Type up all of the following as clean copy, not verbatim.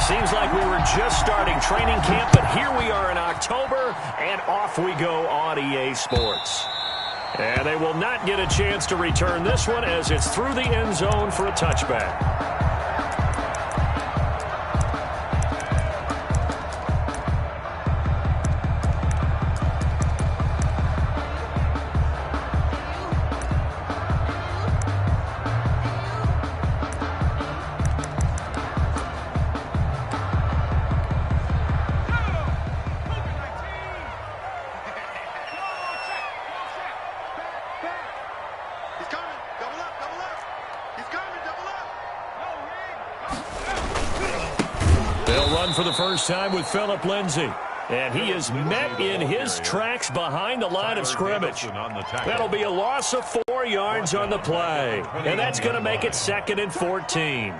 Seems like we were just starting training camp, but here we are in October, and off we go on EA Sports. And they will not get a chance to return this one as it's through the end zone for a touchback. For the first time with Phillip Lindsay. And he is met in his tracks behind the line of scrimmage. That'll be a loss of 4 yards on the play. And that's going to make it 2nd and 14.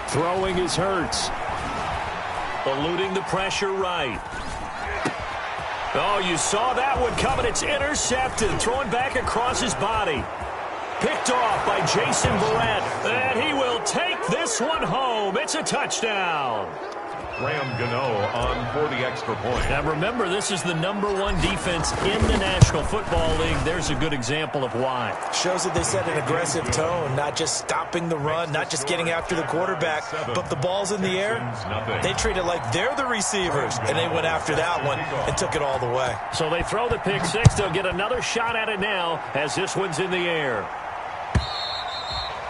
Throwing is Hurts. Eluding the pressure right. Oh, you saw that one coming. It's intercepted. Thrown back across his body. Picked off by Jason Verrett. And he will take this one home. It's a touchdown. Graham Gano on for the extra point. Now remember, this is the #1 defense in the National Football League. There's a good example of why. Shows that they set an aggressive tone, not just stopping the run, not just getting after the quarterback, but the ball's in the air. They treat it like they're the receivers, and they went after that one and took it all the way. So they throw the pick six. They'll get another shot at it now as this one's in the air.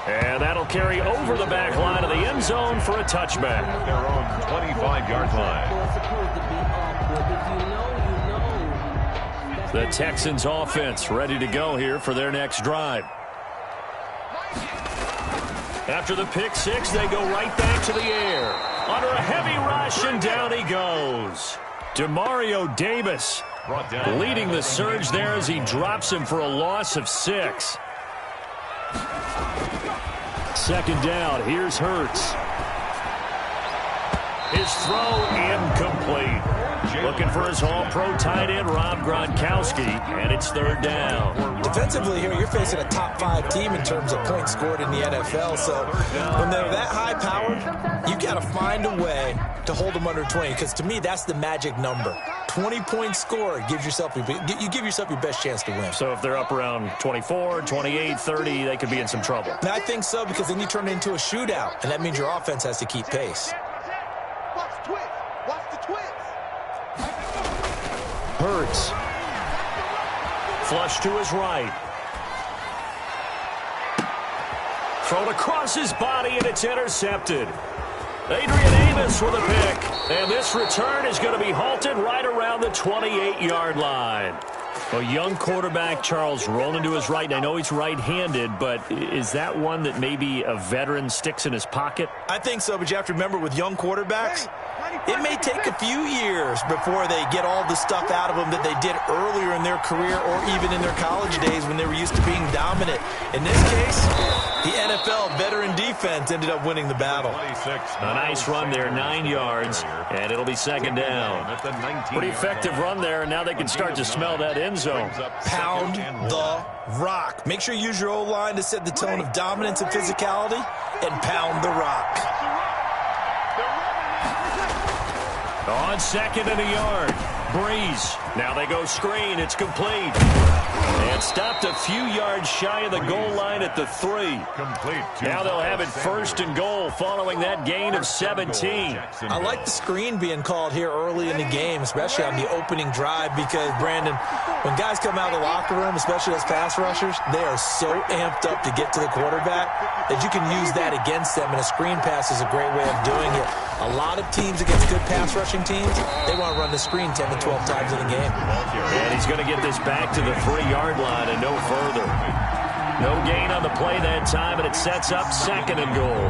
And that'll carry over the back line of the end zone for a touchback. Their own 25-yard line. The Texans offense ready to go here for their next drive. After the pick six, they go right back to the air. Under a heavy rush, and down he goes. Demario Davis leading the surge there as he drops him for a loss of 6. Second down, here's Hurts. His throw incomplete. Looking for his all-pro tight end, Rob Gronkowski, and it's 3rd down. Defensively here, you're facing a top 5 team in terms of points scored in the NFL, so when they're that high-powered, you got to find a way to hold them under 20, because to me, that's the magic number. 20 points scored, you give yourself your best chance to win. So if they're up around 24, 28, 30, they could be in some trouble. And I think so, because then you turn it into a shootout, and that means your offense has to keep pace. Hurts. Flush to his right. Thrown across his body, and it's intercepted. Adrian Amos with a pick. And this return is going to be halted right around the 28-yard line. A young quarterback, Charles, rolling to his right. I know he's right-handed, but is that one that maybe a veteran sticks in his pocket? I think so, but you have to remember with young quarterbacks, it may take a few years before they get all the stuff out of them that they did earlier in their career or even in their college days when they were used to being dominant. In this case, the NFL veteran defense ended up winning the battle. A nice run there, 9 yards, and it'll be 2nd down. Pretty effective run there, and now they can start to smell that end zone. Pound the rock. Make sure you use your O-line to set the tone of dominance and physicality, and pound the rock. On 2nd and a yard. Breeze. Now they go screen. It's complete. And stopped a few yards shy of the goal line at the 3. Now they'll have it 1st and goal following that gain of 17. I like the screen being called here early in the game, especially on the opening drive, because, Brandon, when guys come out of the locker room, especially those pass rushers, they are so amped up to get to the quarterback that you can use that against them, and a screen pass is a great way of doing it. A lot of teams against good pass rushing teams, they want to run the screen 10 to 12 times in a game. And he's going to get this back to the 3-yard line and no further. No gain on the play that time, and it sets up 2nd and goal.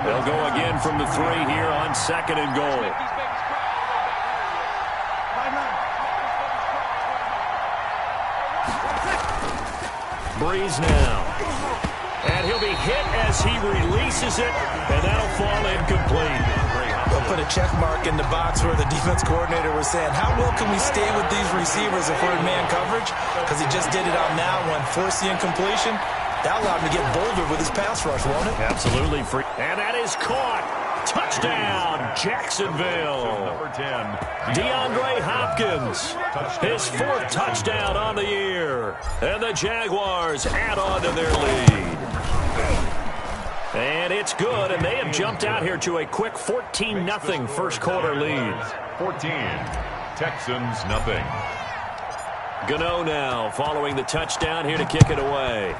They'll go again from the 3 here on 2nd and goal. Breeze now. And he'll be hit as he releases it, and that'll fall incomplete. put a check mark in the box where the defense coordinator was saying, how well can we stay with these receivers if we're in man coverage? Because he just did it on that one, forced the incompletion. That allowed him to get bolder with his pass rush, won't it? Absolutely free. And that is caught. Touchdown, Jacksonville. Number 10, DeAndre Hopkins, his 4th touchdown on the year. And the Jaguars add on to their lead. And it's good, and they have jumped out here to a quick 14-0 first quarter lead. 14, Texans nothing. Gano now following the touchdown here to kick it away.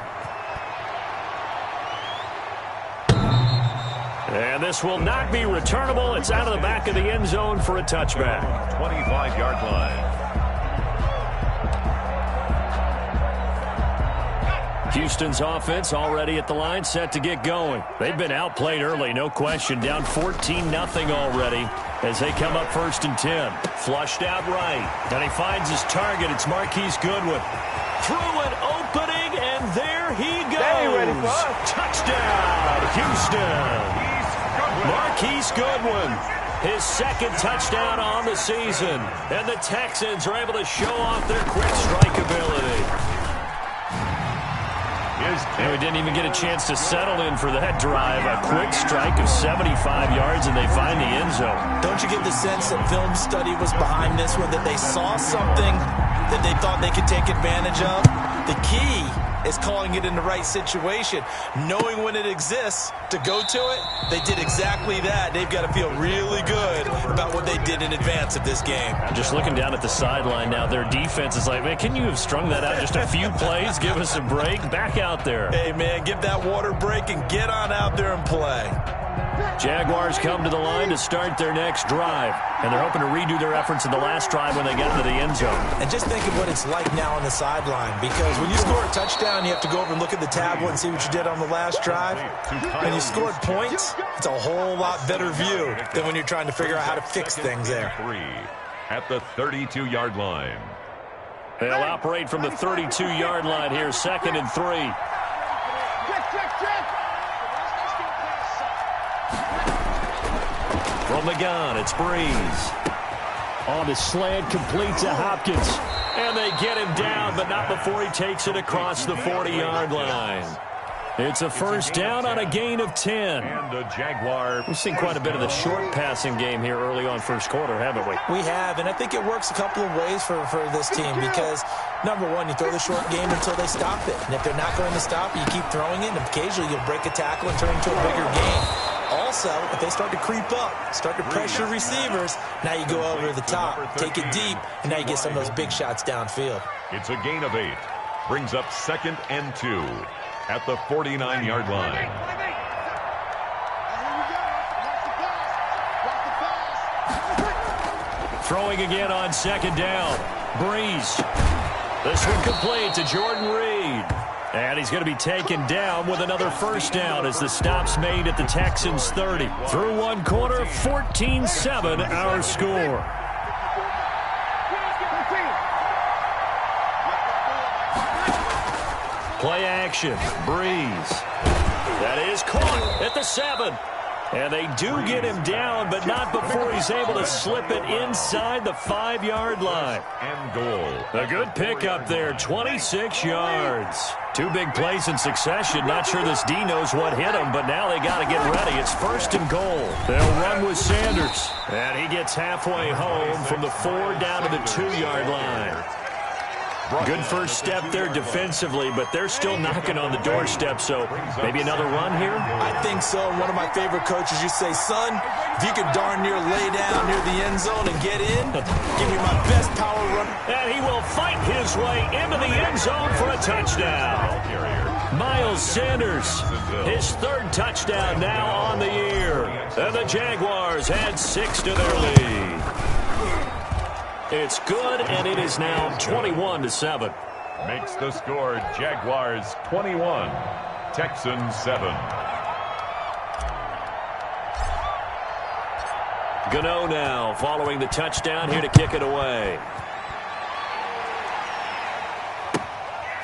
And this will not be returnable. It's out of the back of the end zone for a touchback. 25-yard line. Houston's offense already at the line, set to get going. They've been outplayed early, no question. Down 14-0 already as they come up 1st and 10. Flushed out right. And he finds his target. It's Marquise Goodwin. Through an opening, and there he goes. Touchdown, Houston. Marquise Goodwin, his 2nd touchdown on the season. And the Texans are able to show off their quick strike ability. And we didn't even get a chance to settle in for that drive. A quick strike of 75 yards, and they find the end zone. Don't you get the sense that film study was behind this one, that they saw something that they thought they could take advantage of? The key is calling it in the right situation, knowing when it exists to go to it. They did exactly that. They've got to feel really good about what they did in advance of this game. Just looking down at the sideline now, their defense is like, man, can you have strung that out just a few plays? Give us a break. Back out there. Hey, man, give that water break and get on out there and play. Jaguars come to the line to start their next drive, and they're hoping to redo their efforts in the last drive when they got into the end zone. And just think of what it's like now on the sideline, because when you score a touchdown, you have to go over and look at the tablet and see what you did on the last drive. When you scored points, it's a whole lot better view than when you're trying to figure out how to fix things there. 3 at the 32-yard line. They'll operate from the 32-yard line here, 2nd and 3. From the gun, it's Breeze. On the slant, complete to Hopkins. And they get him down, but not before he takes it across the 40-yard line. It's a first down on a gain of 10. And the Jaguar. We've seen quite a bit of the short passing game here early on first quarter, haven't we? We have, and I think it works a couple of ways for this team because, number one, you throw the short game until they stop it. And if they're not going to stop it, you keep throwing it, and occasionally you'll break a tackle and turn it into a bigger game. Also, if they start to creep up, start to pressure receivers, now you go over the top, take it deep, and now you get some of those big shots downfield. It's a gain of 8. Brings up 2nd and 2 at the 49-yard line. Throwing again on 2nd down. Breeze. This one complete to Jordan Reed. And he's going to be taken down with another first down as the stop's made at the Texans' 30. Through one quarter, 14-7 our score. Play action. Breeze. That is caught at the 7. And they do get him down, but not before he's able to slip it inside the 5-yard line. And goal. A good pickup there, 26 yards. 2 big plays in succession. Not sure this D knows what hit him, but now they got to get ready. It's 1st and goal. They'll run with Sanders. And he gets halfway home from the 4 down to the 2-yard line. Good first step there defensively, but they're still knocking on the doorstep, so maybe another run here? I think so. One of my favorite coaches used to say, son, if you can darn near lay down near the end zone and get in, give me my best power run. And he will fight his way into the end zone for a touchdown. Miles Sanders, his 3rd touchdown now on the year. And the Jaguars add 6 to their lead. It's good, and it is now 21-7. Makes the score Jaguars 21, Texans 7. Gano now following the touchdown here to kick it away.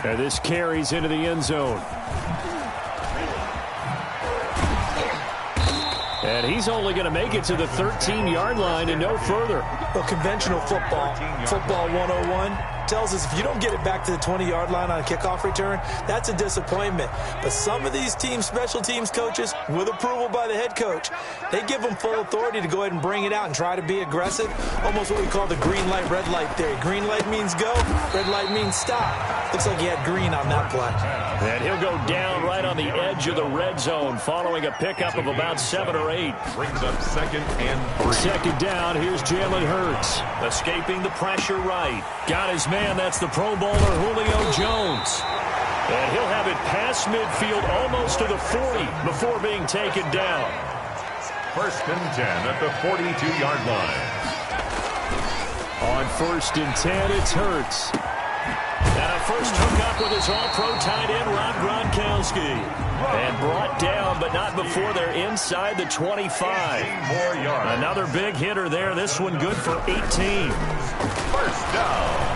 And this carries into the end zone. And he's only going to make it to the 13-yard line and no further. Well, conventional football 101, tells us if you don't get it back to the 20-yard line on a kickoff return, that's a disappointment. But some of these special teams coaches, with approval by the head coach, they give them full authority to go ahead and bring it out and try to be aggressive. Almost what we call the green light, red light theory. Green light means go, red light means stop. Looks like he had green on that play. And he'll go down right on the edge of the red zone following a pickup of about 7 or 8. Brings up 2nd and 3. Second down, here's Jalen Hurts. Escaping the pressure right. Got his man, that's the Pro Bowler Julio Jones. And he'll have it past midfield almost to the 40 before being taken down. 1st and 10 at the 42-yard line. On 1st and 10, it's Hurts. And a first hookup with his all-pro tight end, Rob Gronkowski. And brought down, but not before they're inside the 25. More yards. Another big hitter there. This one good for 18. 1st down.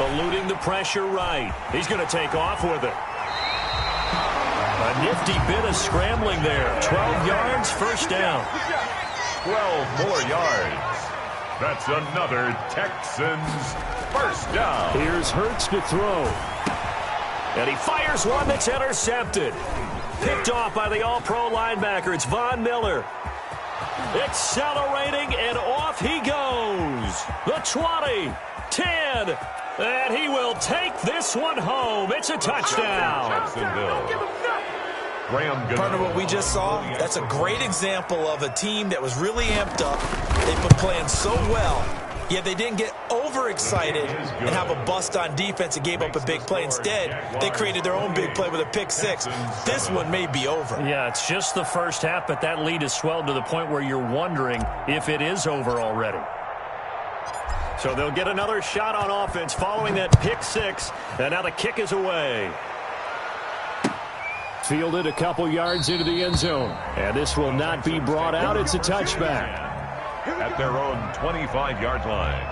Eluding the pressure right. He's going to take off with it. A nifty bit of scrambling there. 12 yards, 1st down. 12 more yards. That's another Texans 1st down. Here's Hurts to throw. And he fires one that's intercepted. Picked off by the all-pro linebacker. It's Von Miller. Accelerating, and off he goes. The 20, 10, and he will take this one home. It's a touchdown. Jacksonville. Partner, what we just saw, that's a great example of a team that was really amped up. They've been playing so well, yet they didn't get overexcited and have a bust on defense and gave up a big play. Instead, they created their own big play with a pick 6. This one may be over. Yeah, it's just the first half, but that lead has swelled to the point where you're wondering if it is over already. So they'll get another shot on offense following that pick 6, and now the kick is away. Fielded a couple yards into the end zone, and this will not be brought out. It's a touchback. At their own 25-yard line.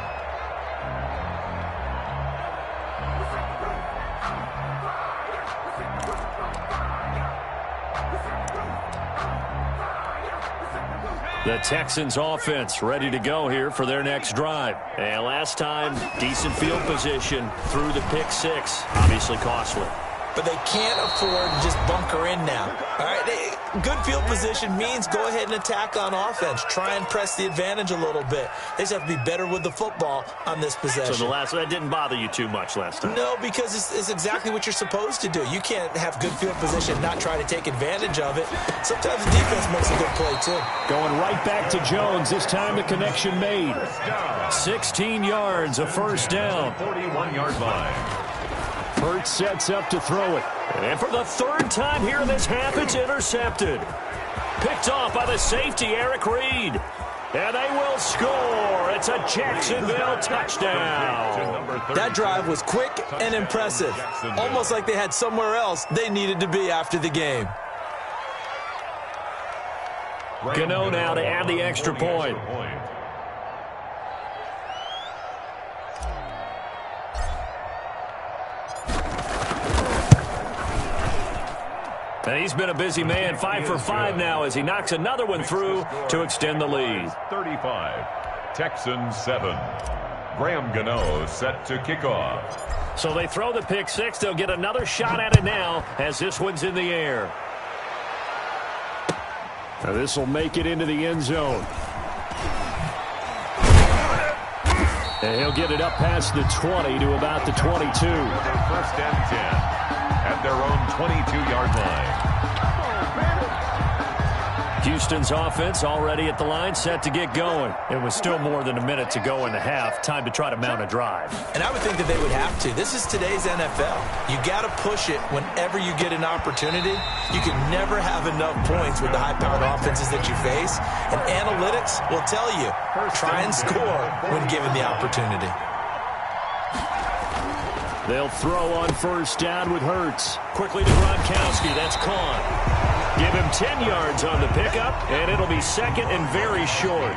The Texans offense ready to go here for their next drive. And last time, decent field position through the pick 6. Obviously costly. But they can't afford to just bunker in now. All right, good field position means go ahead and attack on offense. Try and press the advantage a little bit. They just have to be better with the football on this possession. So that didn't bother you too much last time? No, because it's exactly what you're supposed to do. You can't have good field position and not try to take advantage of it. Sometimes the defense makes a good play, too. Going right back to Jones. This time the connection made. 16 yards, a 1st down. 41-yard line. Hurts sets up to throw it. And for the 3rd time here in this half, it's intercepted. Picked off by the safety, Eric Reed. And they will score. It's a Jacksonville touchdown. That drive was quick and impressive. Almost like they had somewhere else they needed to be after the game. Gano now to add the extra point. And he's been a busy man, 5 for 5 now as he knocks another one through to extend the lead. 35, Texans 7. Graham Gano set to kick off. So they throw the pick 6. They'll get another shot at it now as this one's in the air. Now this will make it into the end zone. And he'll get it up past the 20 to about the 22. 1st and 10. At their own 22-yard line. Houston's offense already at the line, set to get going. It was still more than a minute to go in the half. Time to try to mount a drive. And I would think that they would have to. This is today's NFL. You got to push it whenever you get an opportunity. You can never have enough points with the high-powered offenses that you face. And analytics will tell you, try and score when given the opportunity. They'll throw on 1st down with Hurts. Quickly to Gronkowski. That's caught. Give him 10 yards on the pickup, and it'll be 2nd and very short.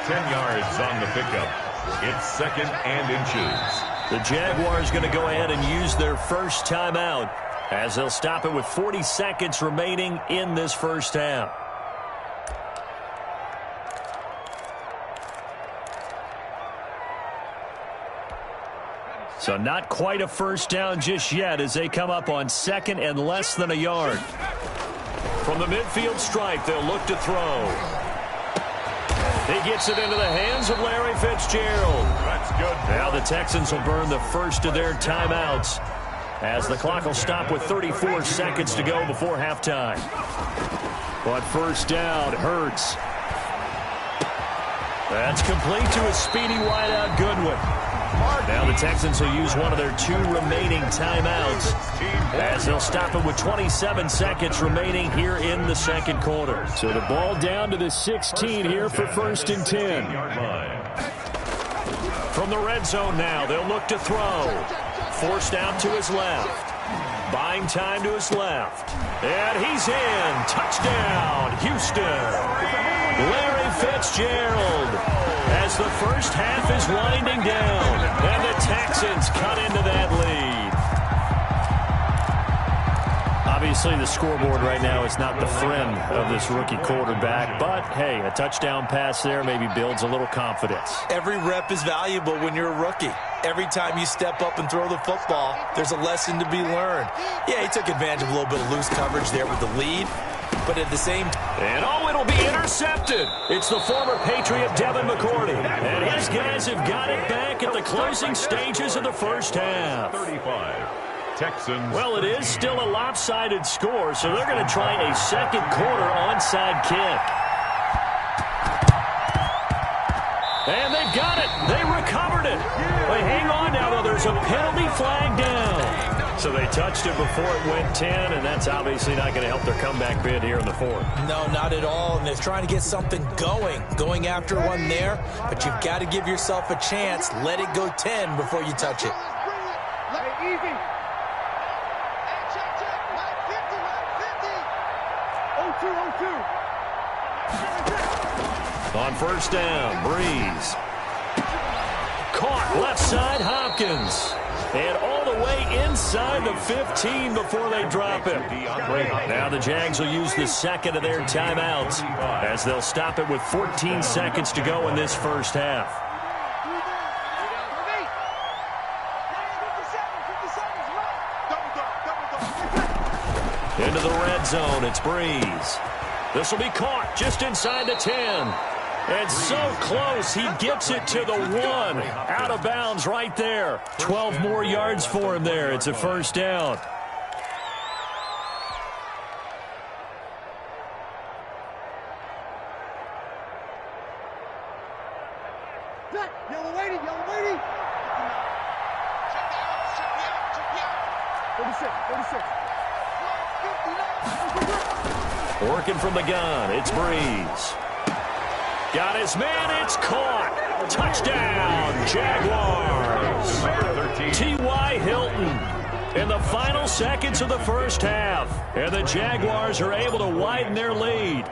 10 yards on the pickup. It's 2nd and inches. The Jaguars going to go ahead and use their first timeout as they'll stop it with 40 seconds remaining in this first half. So not quite a first down just yet as they come up on second and less than a yard. From the midfield stripe, they'll look to throw. He gets it into the hands of Larry Fitzgerald. That's good. Now the Texans will burn the first of their timeouts as the clock will stop with 34 seconds to go before halftime. But first down, Hurts. That's complete to a speedy wideout, Goodwin. Now the Texans will use one of their 2 remaining timeouts as they'll stop it with 27 seconds remaining here in the second quarter. So the ball down to the 16 here for first and 10. From the red zone now, they'll look to throw. Forced out to his left. Buying time to his left. And he's in. Touchdown, Houston. Larry Fitzgerald as the first half is winding down. And the Texans cut into that lead. Obviously, the scoreboard right now is not the friend of this rookie quarterback. But, hey, a touchdown pass there maybe builds a little confidence. Every rep is valuable when you're a rookie. Every time you step up and throw the football, there's a lesson to be learned. Yeah, he took advantage of a little bit of loose coverage there with the lead. But at the same time... And, oh, it'll be intercepted. It's the former Patriot, Devin McCourty. And his guys have got it back at the closing stages of the first half. 35. Texans. Well, it is still a lopsided score, so they're going to try a second quarter onside kick. And they've got it. They recovered it. But hang on now, though. There's a penalty flag down. So they touched it before it went 10, and that's obviously not going to help their comeback bid here in the fourth. No, not at all. And they're trying to get something going after one there. But you've got to give yourself a chance. Let it go 10 before you touch it. Easy. On first down, Breeze. Caught left side, Hopkins. And all the way inside the 15 before they drop it. Now the Jags will use the second of their timeouts as they'll stop it with 14 seconds to go in this first half. Into the red zone, it's Breeze. This will be caught just inside the 10. And so close, he gets it to the 1. Out of bounds right there. 12 more yards for him there. It's a first down. Yellow lady. 36. Working from the gun, it's Breeze. Got his man, it's caught. Touchdown, Jaguars. T.Y. Hilton in the final seconds of the first half. And the Jaguars are able to widen their lead.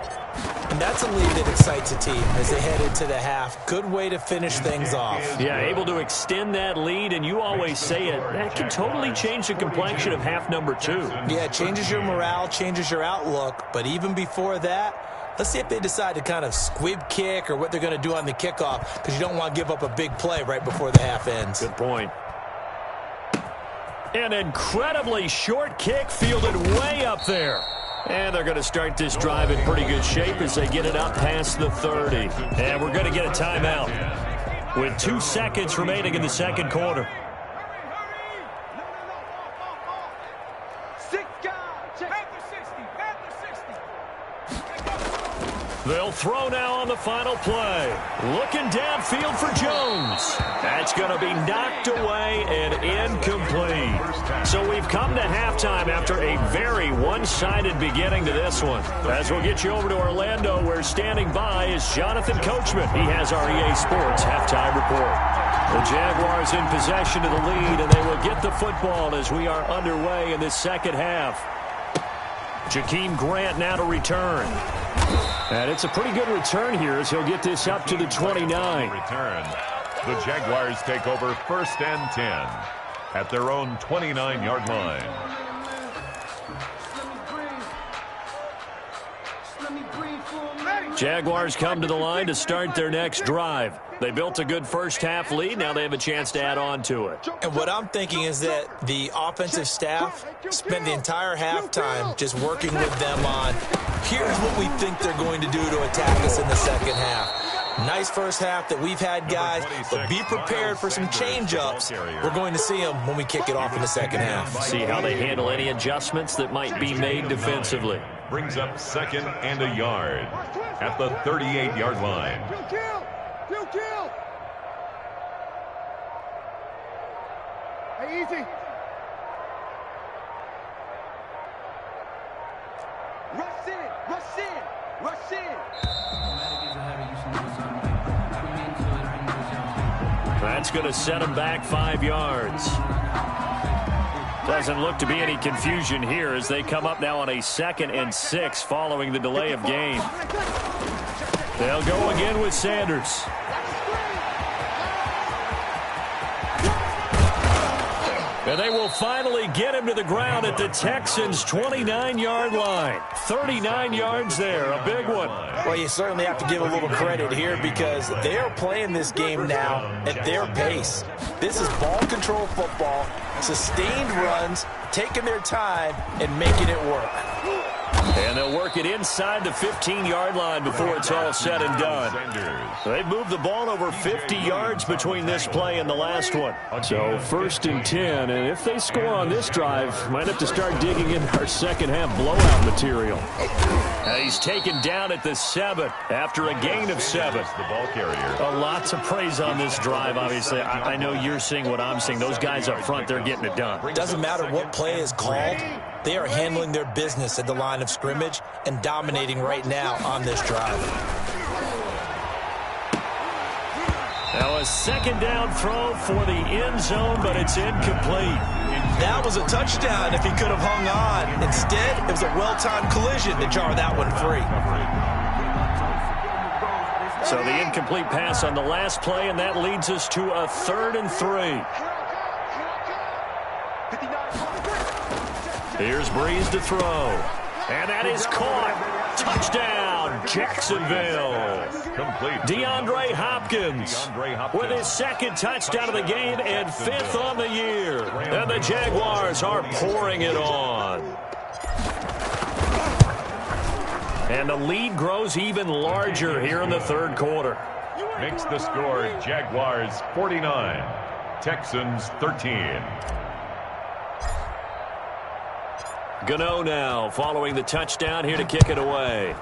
And that's a lead that excites a team as they head into the half. Good way to finish things off. Yeah, able to extend that lead, and you always say it, that can totally change the complexion of half number 2. Yeah, it changes your morale, changes your outlook. But even before that, let's see if they decide to kind of squib kick or what they're going to do on the kickoff, because you don't want to give up a big play right before the half ends. Good point. An incredibly short kick fielded way up there. And they're going to start this drive in pretty good shape as they get it up past the 30. And we're going to get a timeout with 2 seconds remaining in the second quarter. They'll throw now on the final play. Looking downfield for Jones. That's going to be knocked away and incomplete. So we've come to halftime after a very one-sided beginning to this one. As we'll get you over to Orlando, where standing by is Jonathan Coachman. He has our EA Sports halftime report. The Jaguars in possession of the lead, and they will get the football as we are underway in this second half. Jakeem Grant now to return. And it's a pretty good return here as he'll get this up to the 29. Return. The Jaguars take over first and 10 at their own 29-yard line. Jaguars come to the line to start their next drive. They built a good first-half lead. Now they have a chance to add on to it. And what I'm thinking is that the offensive staff spent the entire halftime just working with them on, here's what we think they're going to do to attack us in the second half. Nice first half that we've had, guys, but be prepared for some change-ups. We're going to see them when we kick it off in the second half. See how they handle any adjustments that might be made defensively. Brings up 2nd and a yard at the 38-yard line. Kill! Hey, easy. Rush in. That's going to set him back 5 yards. Doesn't look to be any confusion here as they come up now on a 2nd and 6 following the delay of game. They'll go again with Sanders. And they will finally get him to the ground at the Texans' 29-yard line. 39 yards there, a big one. Well, you certainly have to give a little credit here because they're playing this game now at their pace. This is ball control football, sustained runs, taking their time, and making it work. And they'll work it inside the 15-yard line before it's all said and done. They've moved the ball over 50 yards between this play and the last one. So 1st and 10, and if they score on this drive, might have to start digging in our second-half blowout material. He's taken down at the 7 after a gain of 7. The ball carrier. Lots of praise on this drive, obviously. I know you're seeing what I'm seeing. Those guys up front, they're getting it done. Doesn't matter what play is called. They are handling their business at the line of scrimmage and dominating right now on this drive. Now a 2nd down throw for the end zone, but it's incomplete. That was a touchdown if he could have hung on. Instead, it was a well-timed collision to jar that one free. So the incomplete pass on the last play, and that leads us to a 3rd and 3. Here's Breeze to throw. And that is caught. Touchdown, Jacksonville. Complete. DeAndre Hopkins with his 2nd touchdown of the game and 5th on the year. And the Jaguars are pouring it on. And the lead grows even larger here in the 3rd quarter. Makes the score Jaguars 49, Texans 13. Gano now following the touchdown here to kick it away.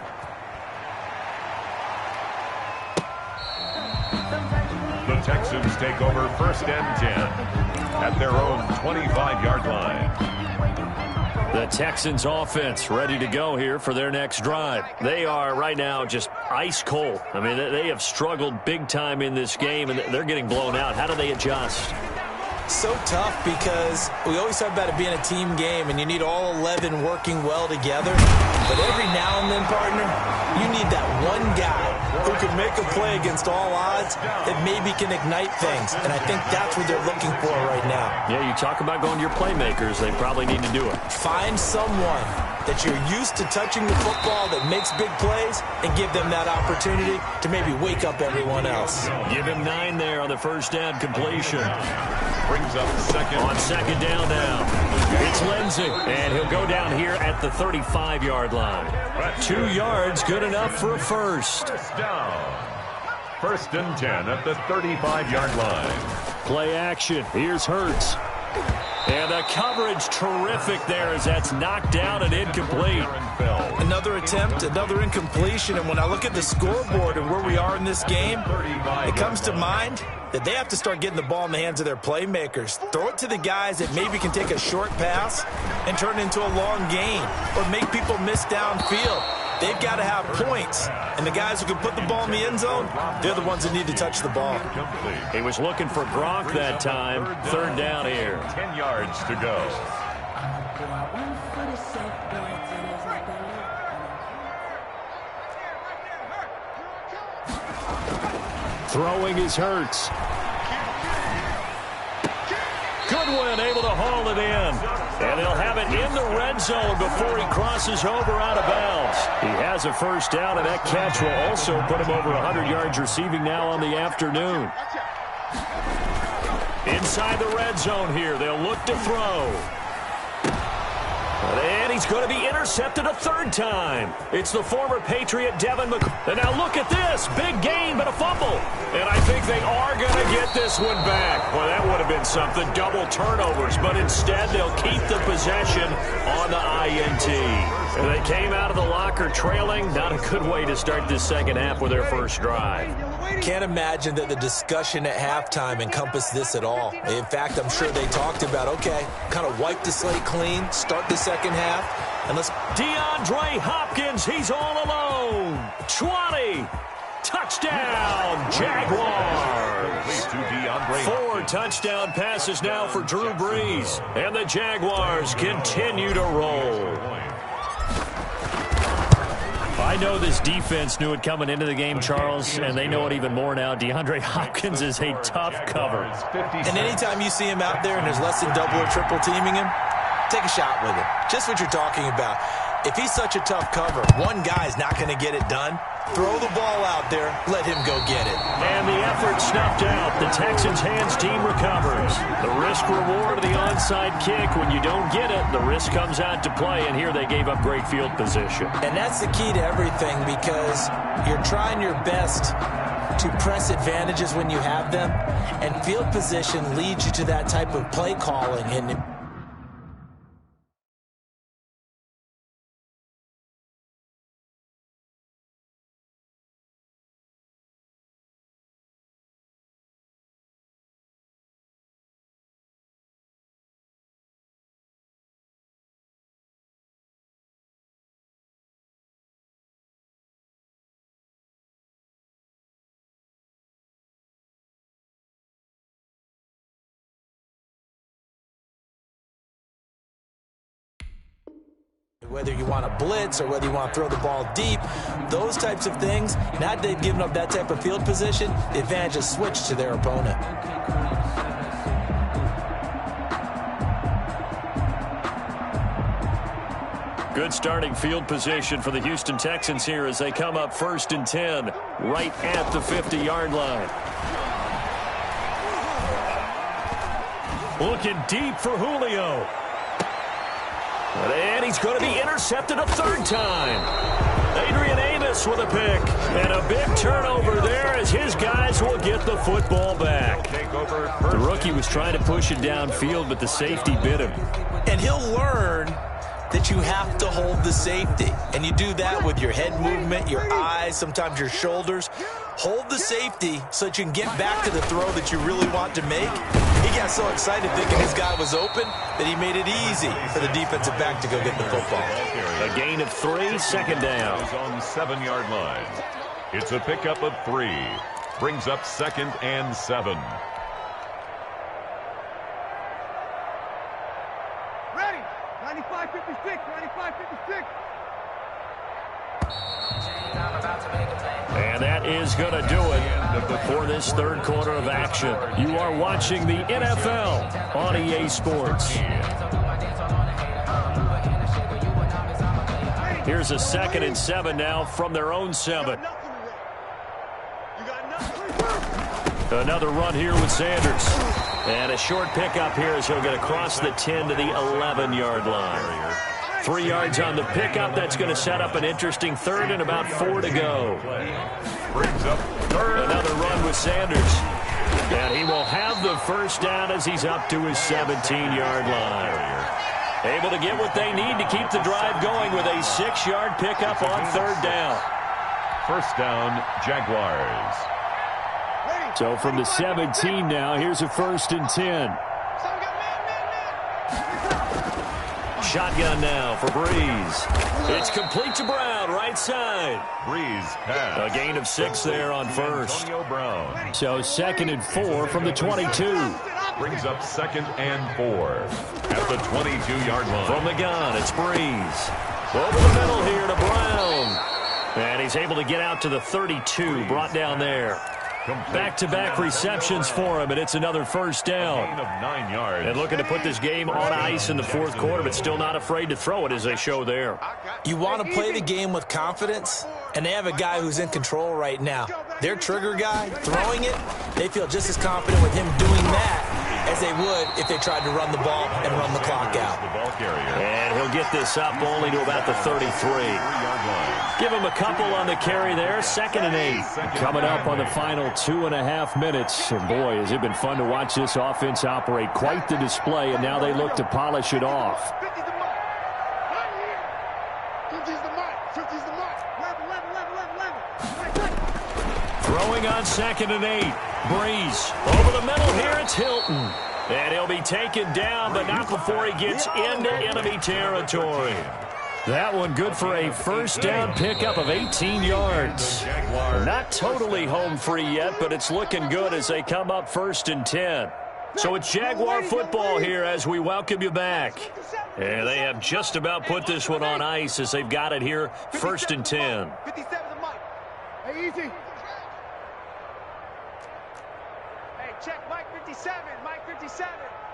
The Texans take over 1st and 10 at their own 25-yard line. The Texans offense ready to go here for their next drive. They are right now just ice cold. I mean, they have struggled big time in this game, and they're getting blown out. How do they adjust? So tough because we always talk about it being a team game and you need all 11 working well together. But every now and then, partner, you need that one guy who can make a play against all odds that maybe can ignite things. And I think that's what they're looking for right now. Yeah, you talk about going to your playmakers. They probably need to do it. Find someone that you're used to touching the football that makes big plays and give them that opportunity to maybe wake up everyone else. Give him 9 there on the first down completion. Brings up 2nd. On 2nd down now. It's Lindsey, and he'll go down here at the 35-yard line. 2 yards, good enough for a first. Down. 1st and 10 at the 35-yard line. Play action. Here's Hurts. And the coverage terrific there as that's knocked down and incomplete. Another attempt, another incompletion, and when I look at the scoreboard and where we are in this game, it comes to mind that they have to start getting the ball in the hands of their playmakers. Throw it to the guys that maybe can take a short pass and turn it into a long gain or make people miss downfield. They've got to have points, and the guys who can put the ball in the end zone, they're the ones that need to touch the ball. He was looking for Gronk that time. 3rd down here. 10 yards to go. Throwing is Hurts. Good Goodwin able to haul it in. And they'll have it in the red zone before he crosses over out of bounds. He has a first down, and that catch will also put him over 100 yards receiving now on the afternoon. Inside the red zone here, they'll look to throw. And he's going to be intercepted a third time. It's the former Patriot Devin McCourty. And now look at this. Big gain, but a fumble. And I think they are going to get this one back. Well, that would have been something. Double turnovers. But instead, they'll keep the possession on the INT. And they came out of the locker trailing. Not a good way to start this second half with their first drive. Can't imagine that the discussion at halftime encompassed this at all. In fact, I'm sure they talked about, okay, kind of wipe the slate clean, start the second half, and let's... DeAndre Hopkins, he's all alone. 20. Touchdown, Jaguars. 4 touchdown passes now for Drew Brees. And the Jaguars continue to roll. I know this defense knew it coming into the game, Charles, and they know it even more now. DeAndre Hopkins is a tough cover. And anytime you see him out there and there's less than double or triple teaming him, take a shot with him. Just what you're talking about. If he's such a tough cover, one guy's not going to get it done. Throw the ball out there. Let him go get it. And the effort snuffed out. The Texans' hands team recovers. The risk-reward of the onside kick. When you don't get it, the risk comes out to play, and here they gave up great field position. And that's the key to everything because you're trying your best to press advantages when you have them, and field position leads you to that type of play calling. And whether you want to blitz or whether you want to throw the ball deep, those types of things, now that they've given up that type of field position, the advantage is switched to their opponent. Good starting field position for the Houston Texans here as they come up 1st and 10 right at the 50-yard line. Looking deep for Julio. And he's going to be intercepted a third time. Adrian Amos with a pick. And a big turnover there as his guys will get the football back. The rookie was trying to push it downfield, but the safety bit him. And he'll learn that you have to hold the safety. And you do that with your head movement, your eyes, sometimes your shoulders. Hold the safety so that you can get back to the throw that you really want to make. He got so excited thinking his guy was open that he made it easy for the defensive back to go get the football. A gain of 3, second down. On the 7-yard line. It's a pickup of 3. Brings up 2nd and 7. Ready. 95-56. 95-56. And that is going to do it for this third quarter of action. You are watching the NFL on EA Sports. Here's a 2nd and 7 now from their own 7. Another run here with Sanders. And a short pickup here as he'll get across the 10 to the 11-yard line. 3 yards on the pickup. That's going to set up an interesting 3rd and about 4 to go. Brings up 3rd. Another run with Sanders. And he will have the first down as he's up to his 17-yard line. Able to get what they need to keep the drive going with a 6-yard pickup on 3rd down. First down, Jaguars. So from the 17 now, here's a 1st and 10. Shotgun now for Brees. It's complete to Brown, right side. Brees pass. A gain of 6 there on 1st. Antonio Brown. So 2nd and 4 from the 22. Brings up 2nd and 4 at the 22-yard line. From the gun, it's Brees. Over the middle here to Brown. And he's able to get out to the 32, brought down there. Back-to-back receptions for him, and it's another first down. Gain of 9 yards. And looking to put this game on ice in the fourth quarter, but still not afraid to throw it as they show there. You want to play the game with confidence, and they have a guy who's in control right now. Their trigger guy, throwing it, they feel just as confident with him doing that as they would if they tried to run the ball and run the clock out. And he'll get this up only to about the 33. Give him a couple on the carry there. 2nd and 8. Coming up on the final 2.5 minutes. And boy, has it been fun to watch this offense operate. Quite the display, and now they look to polish it off. Throwing on 2nd and 8. Breeze. Over the middle here, it's Hilton. And he'll be taken down, but not before he gets into enemy territory. That one good for a first down pickup of 18 yards. Not totally home free yet, but it's looking good as they come up 1st and 10. So it's Jaguar football here as we welcome you back. And they have just about put this one on ice as they've got it here 1st and 10. 57 to Mike. Hey, easy. Hey, check Mike 57. Mike 57.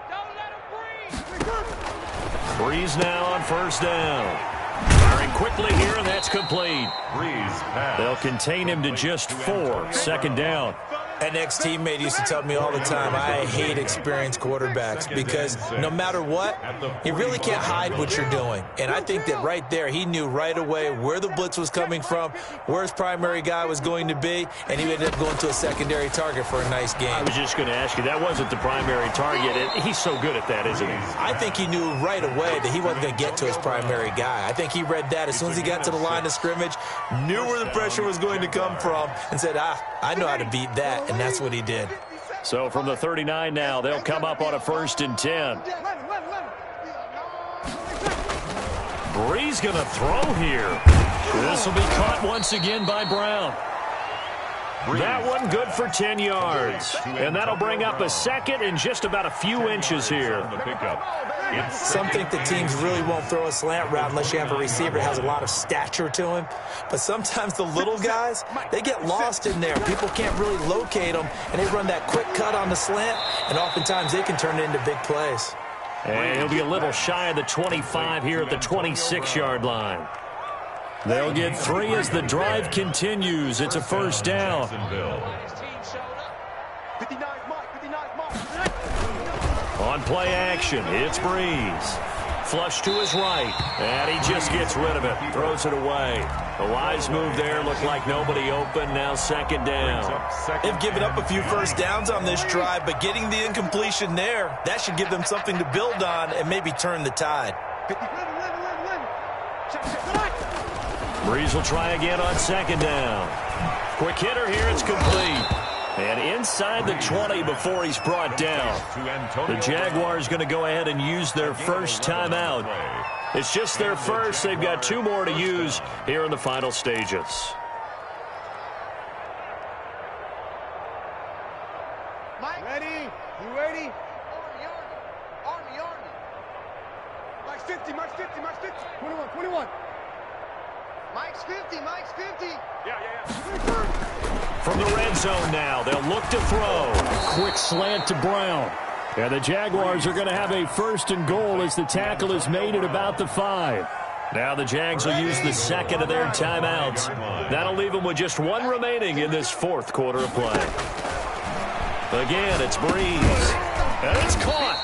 Don't let him breathe. Breeze now on 1st down. Firing quickly here, and that's complete. Breeze pass. They'll contain him to just 4. 2nd down. An ex-teammate used to tell me all the time, I hate experienced quarterbacks because no matter what, you really can't hide what you're doing. And I think that right there, he knew right away where the blitz was coming from, where his primary guy was going to be, and he ended up going to a secondary target for a nice game. I was just going to ask you, that wasn't the primary target. He's so good at that, isn't he? I think he knew right away that he wasn't going to get to his primary guy. I think he read that as soon as he got to the line of scrimmage, knew where the pressure was going to come from, and said, I know how to beat that. And that's what he did. So from the 39 now, they'll come up on a 1st and 10. Breeze going to throw here. This will be caught once again by Brown. That one good for 10 yards. And that'll bring up a 2nd and just about a few inches here. Some think that teams really won't throw a slant route unless you have a receiver that has a lot of stature to him. But sometimes the little guys, they get lost in there. People can't really locate them, and they run that quick cut on the slant, and oftentimes they can turn it into big plays. And he'll be a little shy of the 25 here at the 26-yard line. They'll get 3 as the drive continues. It's a 1st down. On play action, it's Breeze. Flush to his right, and he just gets rid of it, throws it away. A wise move there, looked like nobody open, now 2nd down. They've given up a few first downs on this drive, but getting the incompletion there, that should give them something to build on and maybe turn the tide. Breeze will try again on 2nd down. Quick hitter here, it's complete. And inside the 20 before he's brought down. The Jaguars going to go ahead and use their first timeout. It's just their first. They've got 2 more to use here in the final stages. Mike, ready? You ready? Army. Mike's 50, Mike's 50, Mike's 50. 21. Mike's 50. Yeah. From the red zone now, they'll look to throw. Quick slant to Brown. And the Jaguars are going to have a 1st and goal as the tackle is made at about the 5. Now the Jags will use the 2nd of their timeouts. That'll leave them with just 1 remaining in this 4th quarter of play. Again, it's Breeze. And it's caught.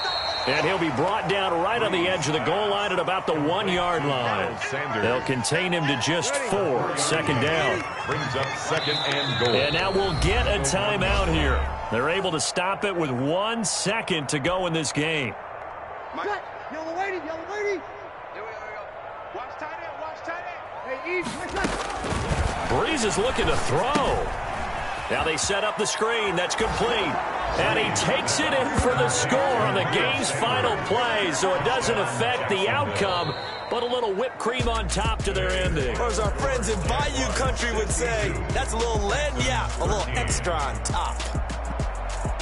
And he'll be brought down right on the edge of the goal line at about the 1-yard line. They'll contain him to just 4. 2nd down. Brings up 2nd and goal. And now we'll get a timeout here. They're able to stop it with 1 second to go in this game. Yellow lady. Here we go. Watch tight end. Hey, easy. Breeze is looking to throw. Now they set up the screen. That's complete. And he takes it in for the score on the game's final play, so it doesn't affect the outcome, but a little whipped cream on top to their ending. Or as our friends in Bayou Country would say, that's a little lagniappe, a little extra on top.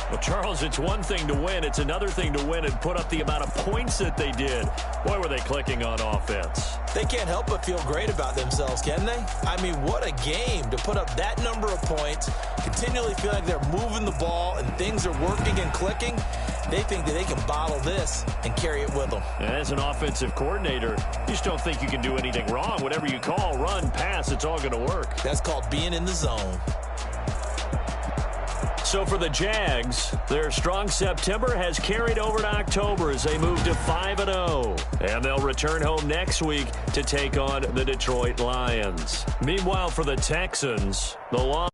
Well, Charles, it's one thing to win. It's another thing to win and put up the amount of points that they did. Boy, were they clicking on offense. They can't help but feel great about themselves, can they? I mean, what a game to put up that number of points, continually feel like they're moving the ball and things are working and clicking. They think that they can bottle this and carry it with them. And as an offensive coordinator, you just don't think you can do anything wrong. Whatever you call, run, pass, it's all going to work. That's called being in the zone. So for the Jags, their strong September has carried over to October as they move to 5-0. And they'll return home next week to take on the Detroit Lions. Meanwhile, for the Texans, the long